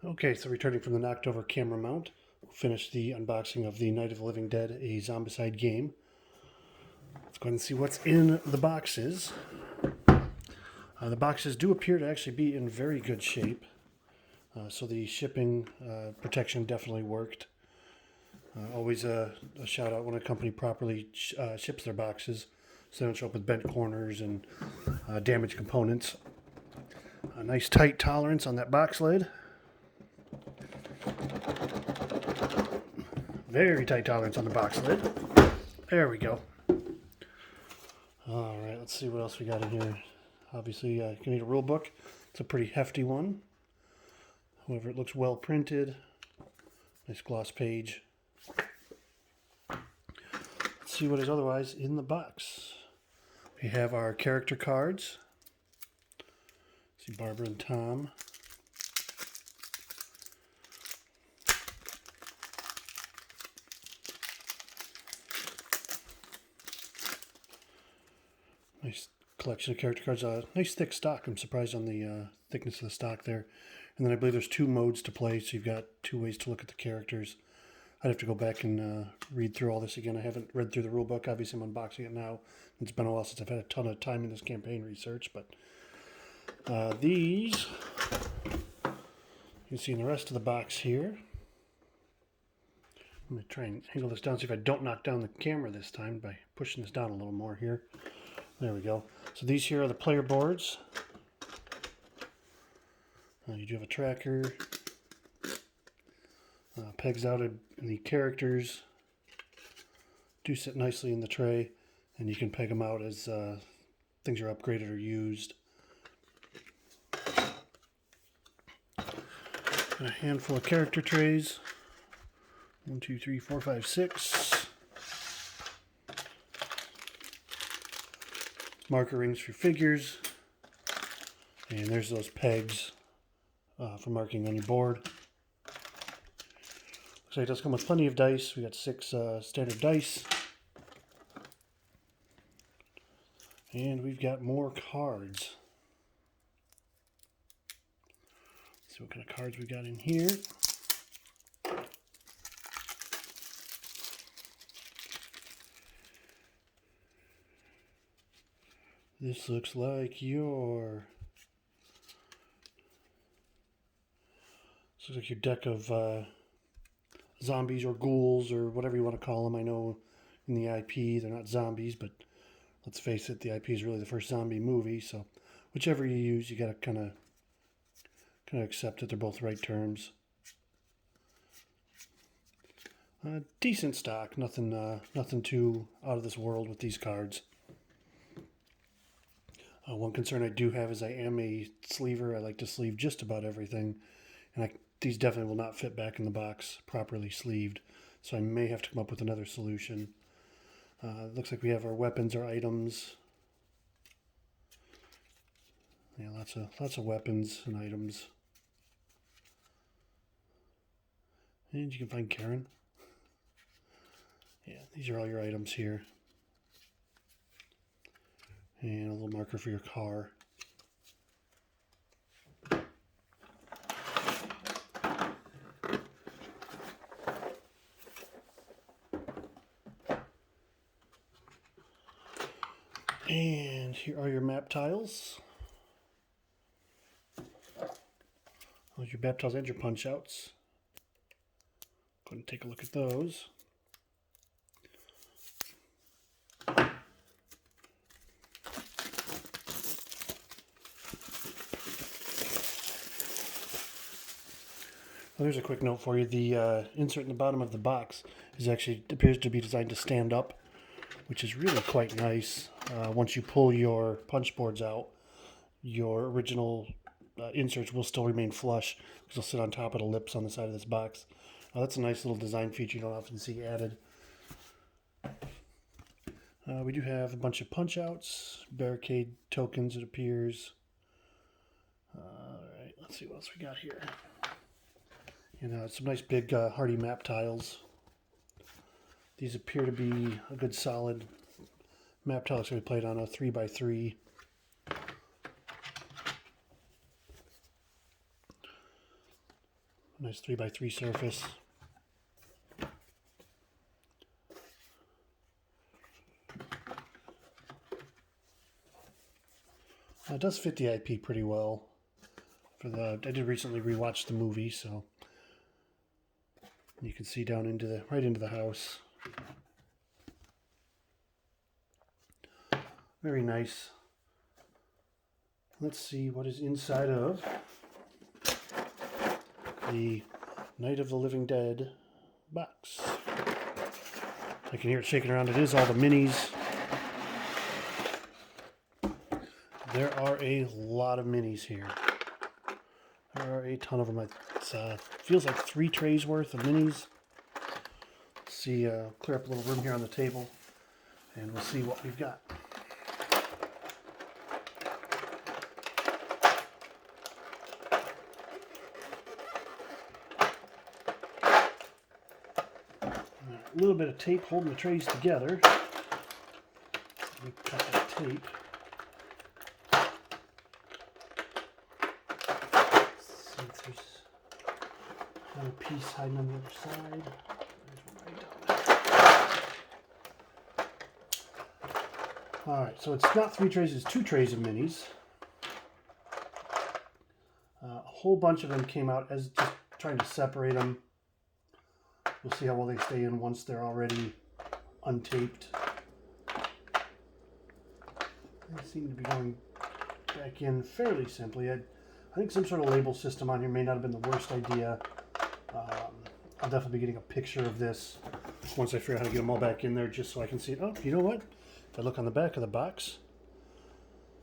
Okay, so returning from the knocked over camera mount, we'll finish the unboxing of the Night of the Living Dead, a Zombicide game. Let's go ahead and see what's in the boxes. The boxes do appear to actually be in very good shape. So the shipping protection definitely worked. Always a shout out when a company properly ships their boxes so they don't show up with bent corners and damaged components. A nice tight tolerance on that box lid. Very tight tolerance on the box lid. There we go. All right, let's see what else we got in here. Obviously, you can need a rule book. It's a pretty hefty one. However, it looks well printed. Nice gloss page. Let's see what is otherwise in the box. We have our character cards. See Barbara and Tom. Nice collection of character cards. Nice thick stock. I'm surprised on the thickness of the stock there. And then I believe there's two modes to play, so you've got two ways to look at the characters. I'd have to go back and read through all this again. I haven't read through the rule book. Obviously, I'm unboxing it now. It's been a while since I've had a ton of time in this campaign research, but these you can see in the rest of the box here. I'm going to try and angle this down, see if I don't knock down the camera this time by pushing this down a little more here. There we go. So these here are the player boards. You do have a tracker. Pegs out in the characters. Do sit nicely in the tray, and you can peg them out as things are upgraded or used. A handful of character trays. 1, 2, 3, 4, 5, 6. Marker rings for figures. And there's those pegs for marking on your board. Looks like it does come with plenty of dice. We got 6 standard dice. And we've got more cards. Let's see what kind of cards we got in here. This looks like your deck of zombies or ghouls or whatever you want to call them. I know in the IP they're not zombies, but let's face it, the IP is really the first zombie movie. So whichever you use, you got to kind of accept that they're both right terms. Decent stock, nothing too out of this world with these cards. One concern I do have is I am a sleever. I like to sleeve just about everything, and these definitely will not fit back in the box properly sleeved, so I may have to come up with another solution. Looks like we have our weapons, our items. Yeah, lots of weapons and items. And you can find Karen. Yeah, these are all your items here. And a little marker for your car. And here are your map tiles. Those are your map tiles and your punch outs. Go ahead and take a look at those. Well, there's a quick note for you. The insert in the bottom of the box appears to be designed to stand up, which is really quite nice. Once you pull your punch boards out, your original inserts will still remain flush because they'll sit on top of the lips on the side of this box. That's a nice little design feature you don't often see added. We do have a bunch of punch outs, barricade tokens, it appears. Alright, let's see what else we got here. Some nice big hardy map tiles. These appear to be a good solid map tile. It's going to be played on a 3x3. Nice 3x3 surface. It does fit the IP pretty well. I did recently rewatch the movie, so you can see down into right into the house. Very nice. Let's see what is inside of the Night of the Living Dead box. I can hear it shaking around. It is all the minis. There are a lot of minis here. There are a ton of them. It feels like 3 trays worth of minis. Let's see, clear up a little room here on the table, and we'll see what we've got. A little bit of tape holding the trays together. Let me cut that tape. Let's see if there's another piece hiding on the other side. There's one right down there. Alright, so it's not 3 trays, it's 2 trays of minis. A whole bunch of them came out as just trying to separate them. We'll see how well they stay in once they're already untaped. They seem to be going back in fairly simply. I think some sort of label system on here may not have been the worst idea. I'll definitely be getting a picture of this once I figure out how to get them all back in there, just so I can see it. Oh, you know what? If I look on the back of the box,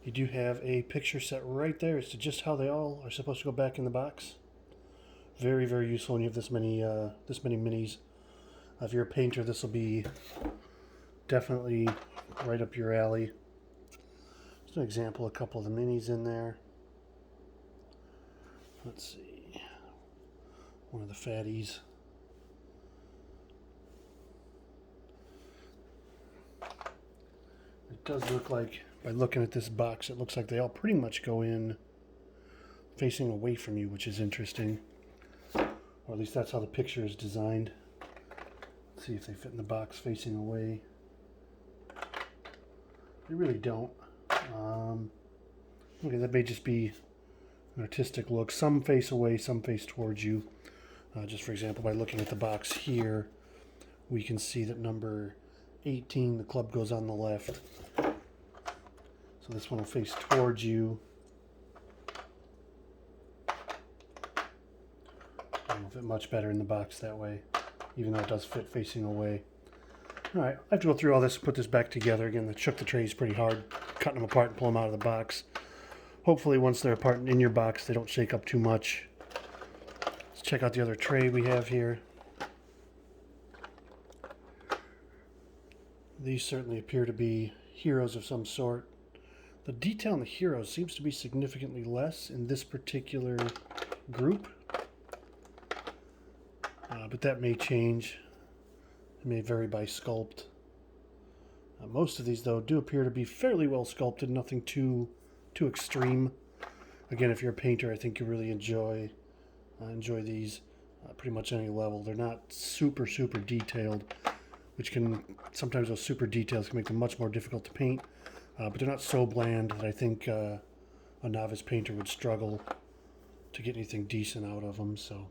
you do have a picture set right there as to just how they all are supposed to go back in the box. Very, very useful when you have this many minis. If you're a painter, this will be definitely right up your alley. Just an example, a couple of the minis in there. Let's see. One of the fatties. It does look like, by looking at this box, it looks like they all pretty much go in facing away from you, which is interesting. Or at least that's how the picture is designed. Let's see if they fit in the box facing away. They really don't. Okay, that may just be an artistic look. Some face away, some face towards you. Just for example, by looking at the box here, we can see that number 18, the club goes on the left. So this one will face towards you. It'll fit much better in the box that way, even though it does fit facing away. Alright, I have to go through all this and put this back together. Again, I shook the trays pretty hard, cutting them apart and pulling them out of the box. Hopefully once they're apart and in your box, they don't shake up too much. Let's check out the other tray we have here. These certainly appear to be heroes of some sort. The detail on the heroes seems to be significantly less in this particular group. But that may change. It may vary by sculpt. Most of these, though, do appear to be fairly well sculpted, nothing too extreme. Again, if you're a painter, I think you really enjoy these pretty much any level. They're not super detailed, which can sometimes those super details can make them much more difficult to paint. But they're not so bland that I think a novice painter would struggle to get anything decent out of them. So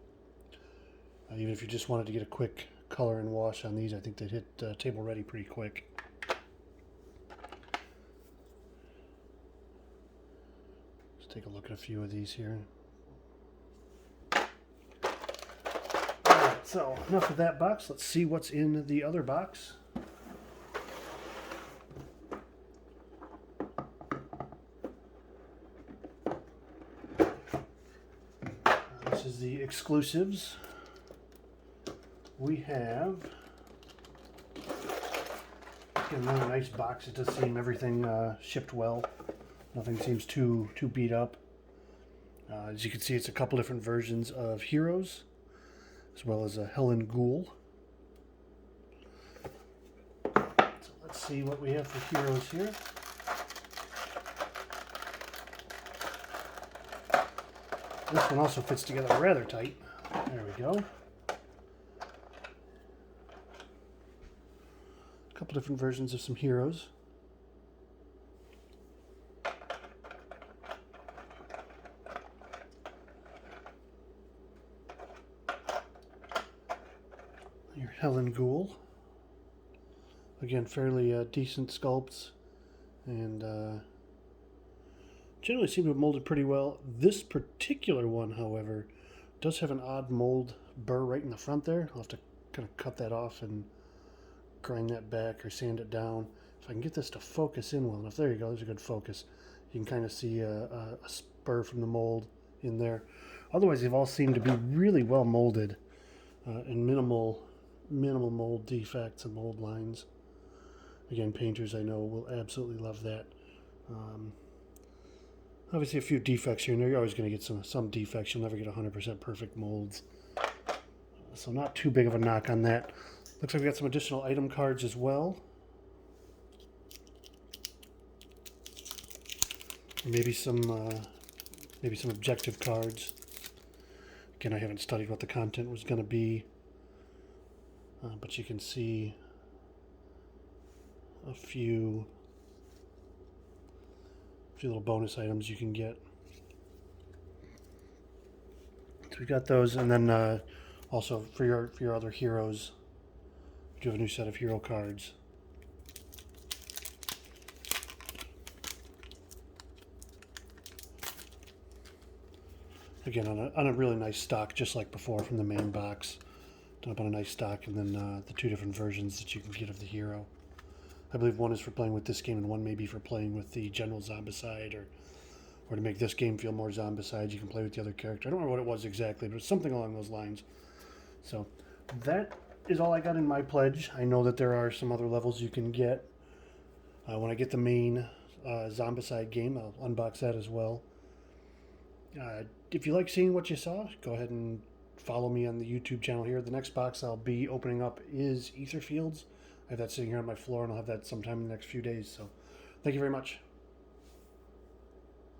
even if you just wanted to get a quick color and wash on these, I think they'd hit table ready pretty quick. Let's take a look at a few of these here. Alright, so enough of that box. Let's see what's in the other box. This is the exclusives. We have another nice box. It does seem everything shipped well. Nothing seems too beat up. As you can see, it's a couple different versions of heroes, as well as a Helen Ghoul. So let's see what we have for heroes here. This one also fits together rather tight. There we go. A couple different versions of some heroes. Your Helen Ghoul. Again, fairly decent sculpts, and generally seem to have molded pretty well. This particular one, however, does have an odd mold burr right in the front there. I'll have to kind of cut that off and grind that back or sand it down. If I can get this to focus in well enough. There you go, there's a good focus. You can kind of see a spur from the mold in there. Otherwise, they've all seemed to be really well molded and minimal mold defects and mold lines. Again, painters I know will absolutely love that. Obviously, a few defects here and there. You're always going to get some defects. You'll never get 100% perfect molds. So not too big of a knock on that. Looks like we got some additional item cards as well. Maybe some objective cards. Again, I haven't studied what the content was going to be, but you can see a few little bonus items you can get. So we got those, and then also for your other heroes, you have a new set of hero cards. Again, on a really nice stock, just like before from the main box. Done up on a nice stock, and then the two different versions that you can get of the hero. I believe one is for playing with this game, and one may be for playing with the general Zombicide, or to make this game feel more Zombicide, you can play with the other character. I don't remember what it was exactly, but it's something along those lines. So that is all I got in my pledge. I know that there are some other levels you can get. When I get the main Zombicide game, I'll unbox that as well. If you like seeing what you saw, go ahead and follow me on the YouTube channel here. The next box I'll be opening up is Ether Fields. I have that sitting here on my floor, and I'll have that sometime in the next few days. So thank you very much.